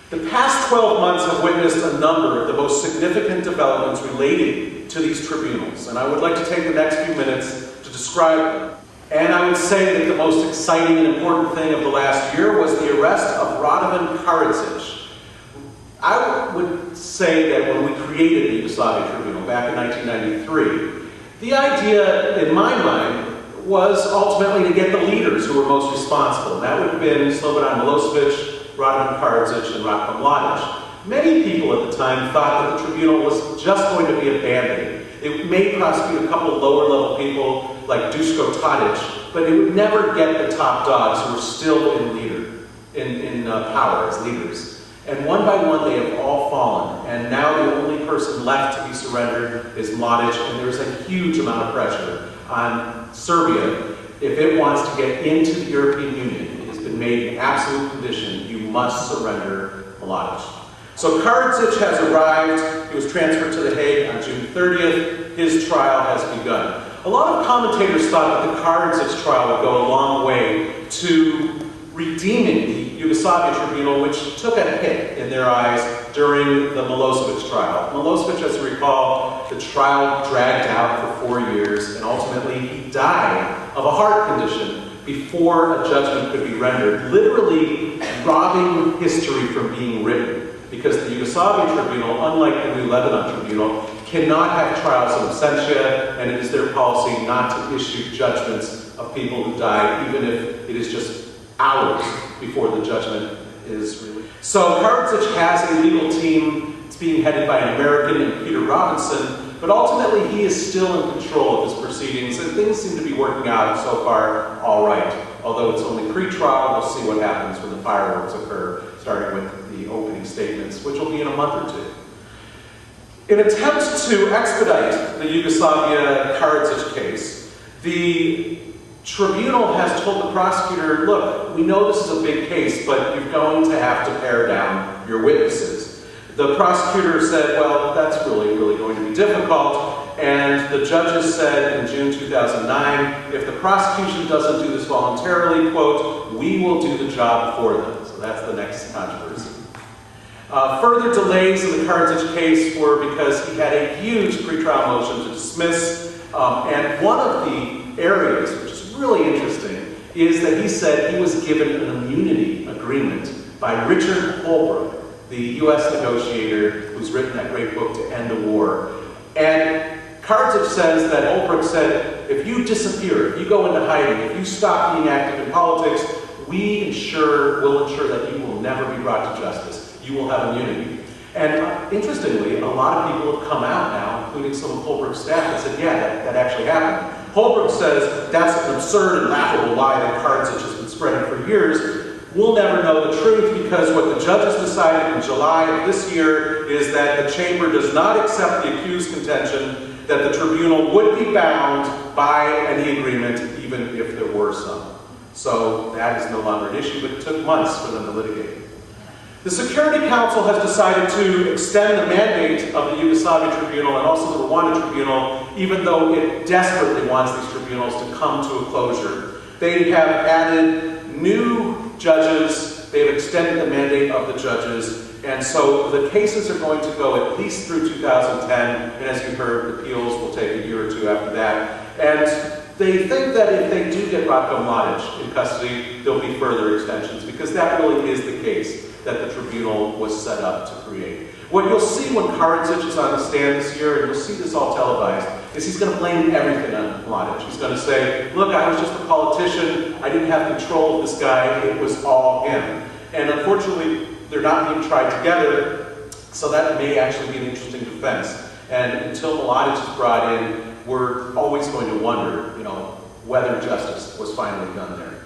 The past 12 months have witnessed a number of the most significant developments relating to these tribunals, and I would like to take the next few minutes to describe them. And I would say that the most exciting and important thing of the last year was the arrest of Radovan Karadzic. I would say that when we created the Yugoslavia Tribunal back in 1993, the idea, in my mind, was ultimately to get the leaders who were most responsible. And that would have been Slobodan Milosevic, Radovan Karadzic, and Ratko Mladic. Many people at the time thought that the tribunal was just going to be a band-aid. It may prosecute a couple of lower-level people like Duško Tadić, but it would never get the top dogs who were still in power as leaders. And one by one, they have all fallen. And now the only person left to be surrendered is Mladic, and there's a huge amount of pressure on Serbia. If it wants to get into the European Union, it has been made an absolute condition, you must surrender Mladic. So Karadzic has arrived. He was transferred to The Hague on June 30th. His trial has begun. A lot of commentators thought that the Karadzic trial would go a long way to redeeming the Yugoslavia Tribunal, which took a hit in their eyes during the Milosevic trial. Milosevic, as you recall, the trial dragged out for 4 years, and ultimately he died of a heart condition before a judgment could be rendered, literally robbing history from being written, because the Yugoslavia Tribunal, unlike the new Lebanon Tribunal, cannot have trials in absentia, and it is their policy not to issue judgments of people who died, even if it is just hours before the judgment is released. So Karadzic has a legal team. It's being headed by an American named Peter Robinson, but ultimately he is still in control of his proceedings, and things seem to be working out so far all right. Although it's only pre-trial, we'll see what happens when the fireworks occur, starting with the opening statements, which will be in a month or two. In an attempt to expedite the Yugoslavia Karadzic case, the tribunal has told the prosecutor, look, we know this is a big case, but you're going to have to pare down your witnesses. The prosecutor said, well, that's really going to be difficult. And the judges said in June 2009, if the prosecution doesn't do this voluntarily, quote, we will do the job for them. So that's the next controversy. Further delays in the Karadzic case were because he had a huge pretrial motion to dismiss. And one of the areas, which is really interesting, is that he said he was given an immunity agreement by Richard Holbrooke, the U.S. negotiator who's written that great book To End the War. And Karadzic says that Holbrooke said, if you disappear, if you go into hiding, if you stop being active in politics, will ensure that you will never be brought to justice. You will have immunity. And interestingly, a lot of people have come out now, including some of Holbrooke's staff, and said, yeah, that actually happened. Holbrooke says that's an absurd and laughable lie that Karadzic has been spreading for years. We'll never know the truth, because what the judges decided in July of this year is that the chamber does not accept the accused contention that the tribunal would be bound by any agreement, even if there were some. So that is no longer an issue, but it took months for them to litigate. The Security Council has decided to extend the mandate of the Yugoslavia Tribunal and also the Rwanda Tribunal, even though it desperately wants these tribunals to come to a closure. They have added new judges, they've extended the mandate of the judges, and so the cases are going to go at least through 2010, and as you heard, appeals will take a year or two after that. And they think that if they do get Ratko Mladic in custody, there'll be further extensions, because that really is the case that the tribunal was set up to create. What you'll see when Karadzic is on the stand this year, and you'll see this all televised, is he's going to blame everything on Mladic. He's going to say, look, I was just a politician, I didn't have control of this guy, it was all him. And unfortunately, they're not being tried together, so that may actually be an interesting defense. And until Mladic is brought in, we're always going to wonder, whether justice was finally done there.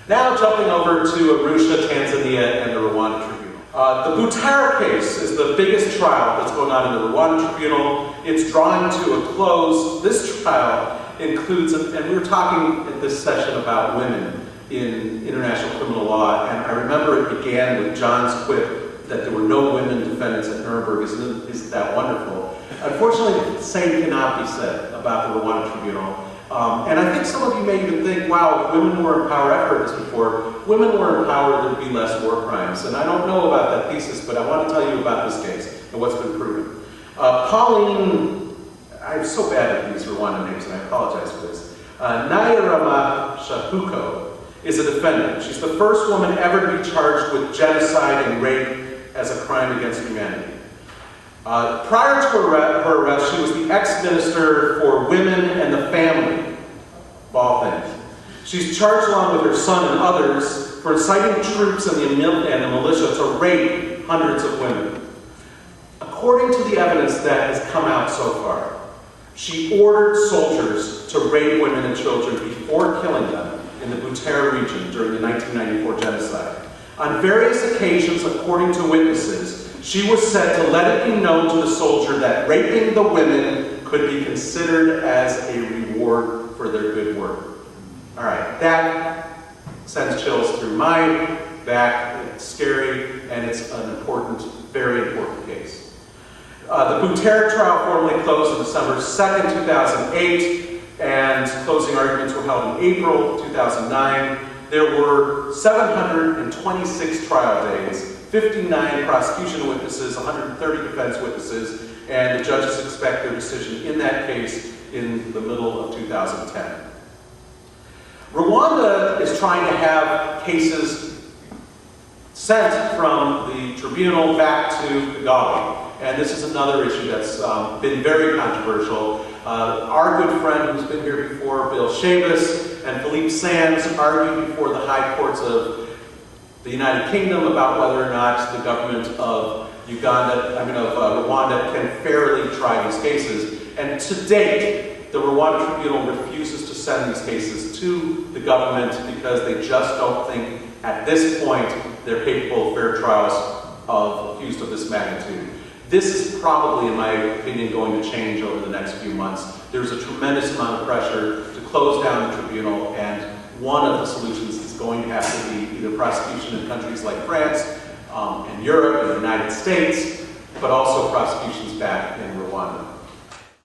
Now jumping over to Arusha, Tanzania, and the Rwanda Tribunal. The Butera case is the biggest trial that's going on in the Rwanda Tribunal. It's drawing to a close. This trial includes, and we were talking at this session about women in international criminal law, and I remember it began with John's quip that there were no women defendants at Nuremberg. Isn't that wonderful? Unfortunately, the same cannot be said about the Rwanda Tribunal. And I think some of you may even think, wow, if women were in power, I've heard this before, women were empowered, there'd be less war crimes. And I don't know about that thesis, but I want to tell you about this case and what's been proven. Pauline, I'm so bad at these Rwandan names, and I apologize for this. Nayirama Shahuko is a defendant. She's the first woman ever to be charged with genocide and rape as a crime against humanity. Prior to her arrest, she was the ex-minister for women and the family, of all things. She's charged along with her son and others for inciting troops and the militia to rape hundreds of women. According to the evidence that has come out so far, she ordered soldiers to rape women and children before killing them in the Butere region during the 1994 genocide. On various occasions, according to witnesses, she was said to let it be known to the soldier that raping the women could be considered as a reward for their good work. All right, that sends chills through my back. It's scary, and it's an important, very important case. The Butere trial formally closed on December 2nd, 2008, and closing arguments were held in April 2009. There were 726 trial days, 59 prosecution witnesses, 130 defense witnesses, and the judges expect their decision in that case in the middle of 2010. Rwanda is trying to have cases sent from the tribunal back to Kigali. And this is another issue that's been very controversial. Our good friend who's been here before, Bill Chavis, and Philippe Sands argued before the high courts of the United Kingdom about whether or not the government of Rwanda can fairly try these cases. And to date, the Rwanda Tribunal refuses to send these cases to the government because they just don't think at this point they're capable of fair trials of accused of this magnitude. This is probably, in my opinion, going to change over the next few months. There's a tremendous amount of pressure to close down the tribunal, and one of the solutions is going to have to be either prosecution in countries like France and Europe and the United States, but also prosecutions back in Rwanda.